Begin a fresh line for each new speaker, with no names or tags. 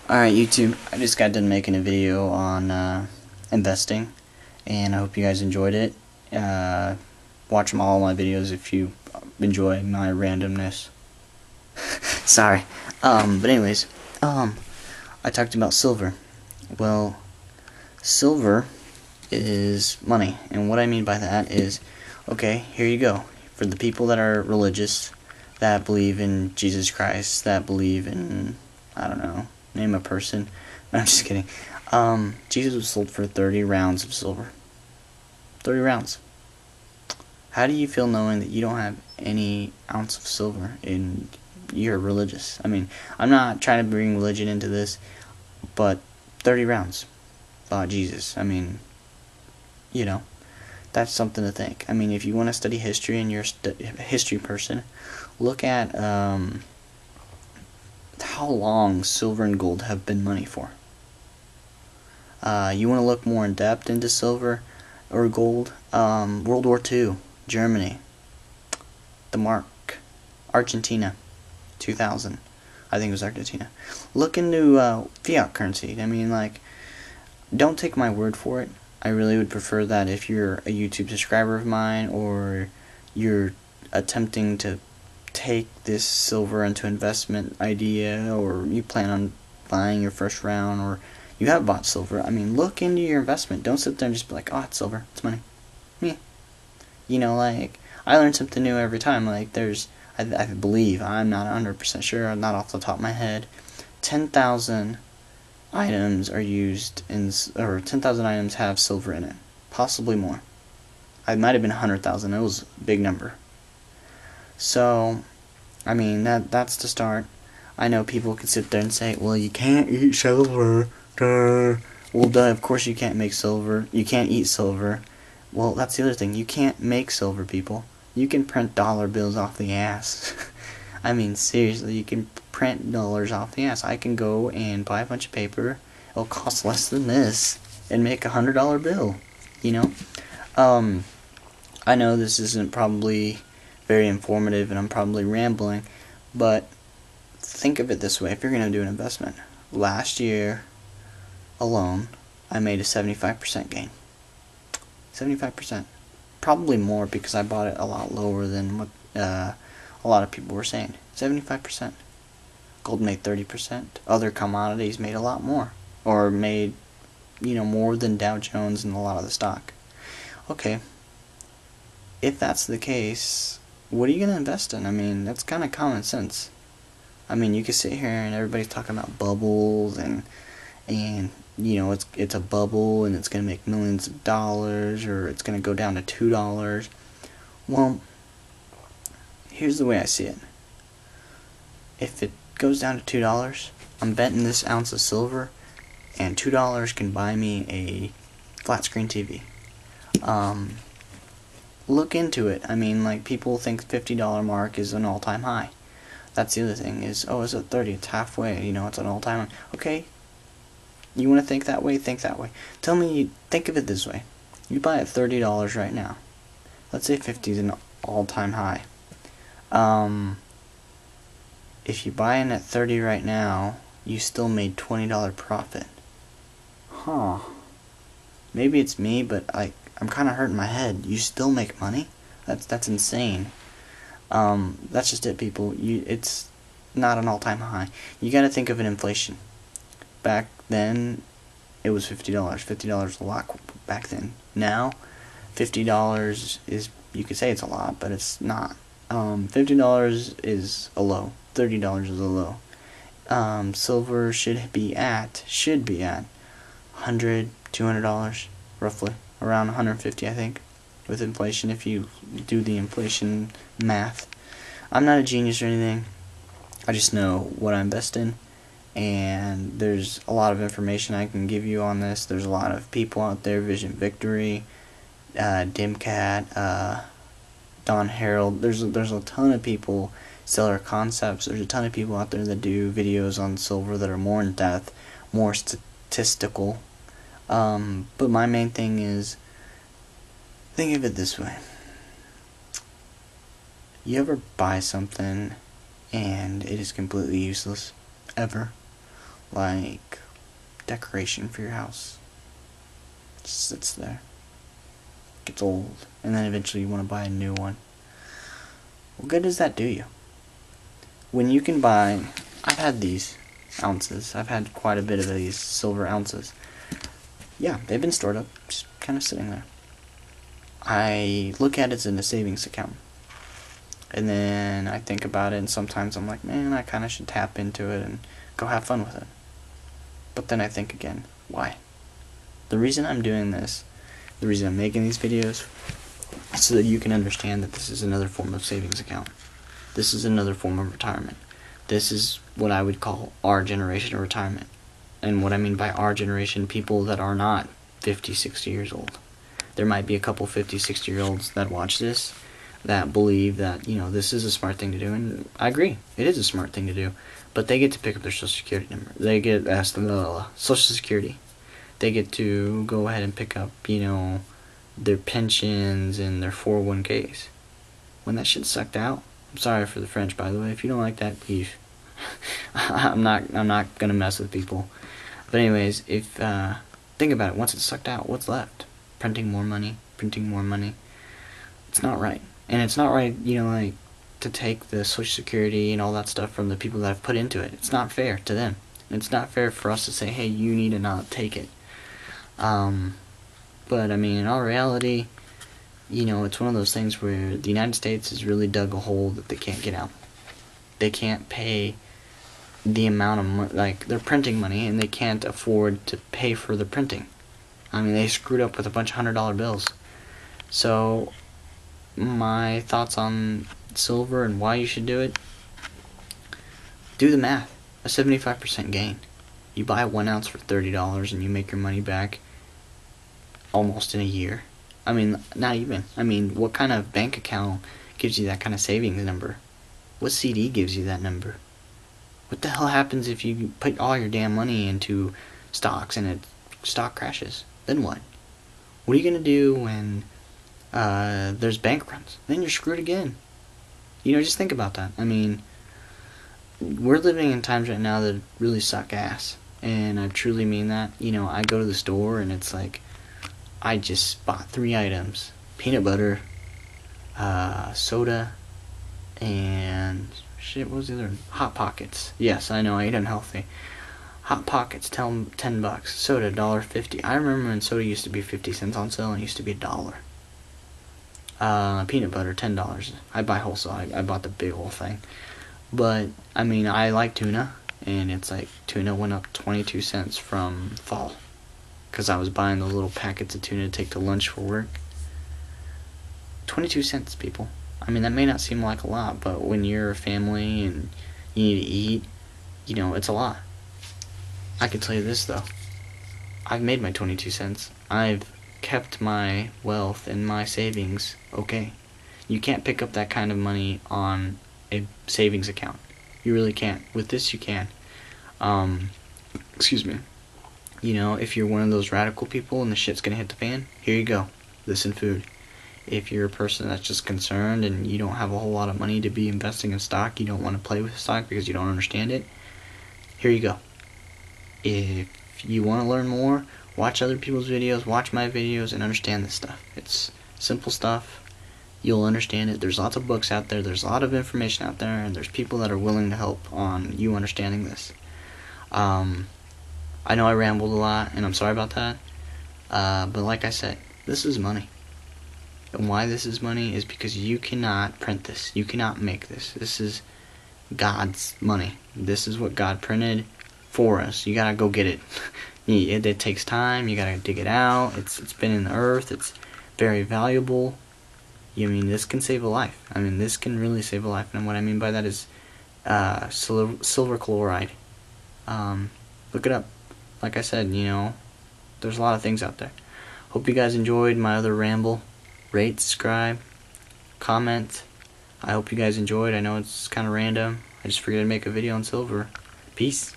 Alright, YouTube, I just got done making a video on investing, and I hope you guys enjoyed it. Watch all my videos if you enjoy my randomness. Sorry. But anyways, I talked about silver. Well, silver is money, and what I mean by that is, okay, here you go. For the people that are religious, that believe in Jesus Christ, that believe in, I don't know, name a person. No, I'm just kidding. Jesus was sold for 30 rounds of silver. 30 rounds. How do you feel knowing that you don't have any ounce of silver and you're religious? I mean, I'm not trying to bring religion into this, but 30 rounds by Jesus. I mean, you know, that's something to think. I mean, if you want to study history and you're a history person, look at how long silver and gold have been money for. You want to look more in depth into silver or gold? World War II, Germany, the mark, Argentina, 2000. I think it was Argentina. Look into fiat currency. I mean, like, don't take my word for it. I really would prefer that if you're a YouTube subscriber of mine, or you're attempting to take this silver into investment idea, or you plan on buying your first round, or you have bought silver, I mean, look into your investment. Don't sit there and just be like, oh, it's silver, it's money. Yeah. You know, like, I learn something new every time. Like, I believe, I'm not 100% sure, not off the top of my head, 10,000 items are used in, or 10,000 items have silver in it. Possibly more. It might have been 100,000. It was a big number. So, I mean, that's the start. I know people can sit there and say, well, you can't eat silver. Duh. Well, duh, of course you can't make silver. You can't eat silver. Well, that's the other thing. You can't make silver, people. You can print dollar bills off the ass. I mean, seriously, you can print dollars off the ass. I can go and buy a bunch of paper. It'll cost less than this and make $100 bill. You know? I know this isn't probably very informative and I'm probably rambling, but think of it this way. If you're going to do an investment, last year alone, I made a 75% gain. 75%. Probably more because I bought it a lot lower than what a lot of people were saying. 75%. Gold made 30%. Other commodities made a lot more. Or made, more than Dow Jones and a lot of the stock. Okay. If that's the case, what are you going to invest in? I mean, that's kind of common sense. I mean, you could sit here and everybody's talking about bubbles and it's a bubble and it's going to make millions of dollars, or it's going to go down to $2. Well, here's the way I see it. If it goes down to $2, I'm betting this ounce of silver, and $2 can buy me a flat screen TV. Look into it. I mean, like, people think $50 mark is an all-time high. That's the other thing is, oh, it's at 30, it's halfway, it's an all-time high. Okay, you want to think that way? Think that way. Think of it this way. You buy at $30 right now. Let's say 50 is an all-time high. If you buy in at 30 right now, you still made $20 profit. Huh. Maybe it's me, but I'm kind of hurting my head. You still make money? That's insane. That's just it, people. It's not an all-time high. You got to think of an inflation. Back then, it was $50. $50 was a lot back then. Now, $50 is, you could say it's a lot, but it's not. $50 is a low. $30 is a low. Silver should be at $100, $200, roughly. Around $150, I think, with inflation, if you do the inflation math. I'm not a genius or anything. I just know what I invest in, and there's a lot of information I can give you on this. There's a lot of people out there, Vision Victory, Dimcat, Don Harold. There's a ton of people, Stellar Concepts. There's a ton of people out there that do videos on silver that are more in depth, more statistical. But my main thing is, think of it this way. You ever buy something and it is completely useless? Ever? like decoration for your house. It just sits there. Gets old, and then eventually you want to buy a new one. What good does that do you? When you can buy, I've had these ounces. I've had quite a bit of these silver ounces. Yeah, they've been stored up, just kind of sitting there. I look at it as in a savings account. And then I think about it, and sometimes I'm like, man, I kind of should tap into it and go have fun with it. But then I think again, why? The reason I'm doing this, the reason I'm making these videos, is so that you can understand that this is another form of savings account. This is another form of retirement. This is what I would call our generation of retirement. And what I mean by our generation, people that are not 50, 60 years old. There might be a couple 50, 60-year-olds that watch this that believe that, you know, this is a smart thing to do, and I agree, it is a smart thing to do, but they get to pick up their Social Security number. They get asked Social Security. They get to go ahead and pick up, you know, their pensions and their 401ks. When that shit's sucked out, I'm sorry for the French, by the way. If you don't like that, leave. I'm not gonna mess with people. But anyways, if think about it, once it's sucked out, what's left? Printing more money. It's not right. And it's not right, you know, like, to take the Social Security and all that stuff from the people that have put into it. It's not fair to them. It's not fair for us to say, hey, you need to not take it. But, I mean, in all reality, you know, it's one of those things where the United States has really dug a hole that they can't get out. They can't pay the amount of money, like, they're printing money, and they can't afford to pay for the printing. I mean, they screwed up with a bunch of $100 bills. So, my thoughts on silver and why you should do it: do the math. A 75% gain. You buy 1 ounce for $30 and you make your money back almost in a year. I mean, not even. I mean, what kind of bank account gives you that kind of savings number? What CD gives you that number? What the hell happens if you put all your damn money into stocks and stock crashes? Then what? What are you going to do when there's bank runs? Then you're screwed again. You know, just think about that. I mean, we're living in times right now that really suck ass. And I truly mean that. You know, I go to the store and it's like, I just bought 3 items. Peanut butter, soda, and shit, what was the other one? Hot Pockets. Yes, I know, I ate unhealthy. Hot Pockets, $10. Soda, $1.50. I remember when soda used to be 50 cents on sale and it used to be $1. Peanut butter, $10. I buy wholesale. I bought the big whole thing. But, I mean, I like tuna, and it's like tuna went up 22 cents from fall. Because I was buying those little packets of tuna to take to lunch for work. 22 cents, people. I mean, that may not seem like a lot, but when you're a family and you need to eat, you know, it's a lot. I can tell you this, though. I've made my 22 cents. I've kept my wealth and my savings okay. You can't pick up that kind of money on a savings account. You really can't. With this, you can. Excuse me. You know, if you're one of those radical people and the shit's gonna hit the fan, here you go. This and food. If you're a person that's just concerned and you don't have a whole lot of money to be investing in stock, you don't want to play with stock because you don't understand it, here you go. If you want to learn more, watch other people's videos, watch my videos, and understand this stuff. It's simple stuff. You'll understand it. There's lots of books out there. There's a lot of information out there, and there's people that are willing to help on you understanding this. I know I rambled a lot, and I'm sorry about that. But like I said, this is money. And why this is money is because you cannot print this. You cannot make this. This is God's money. This is what God printed for us. You gotta go get it. It takes time. You gotta dig it out. It's been in the earth. It's very valuable. I mean, this can save a life. I mean, this can really save a life. And what I mean by that is silver chloride. Look it up. Like I said, you know, there's a lot of things out there. Hope you guys enjoyed my other ramble. Rate, subscribe, comment. I hope you guys enjoyed. I know it's kind of random. I just figured I'd make a video on silver. Peace.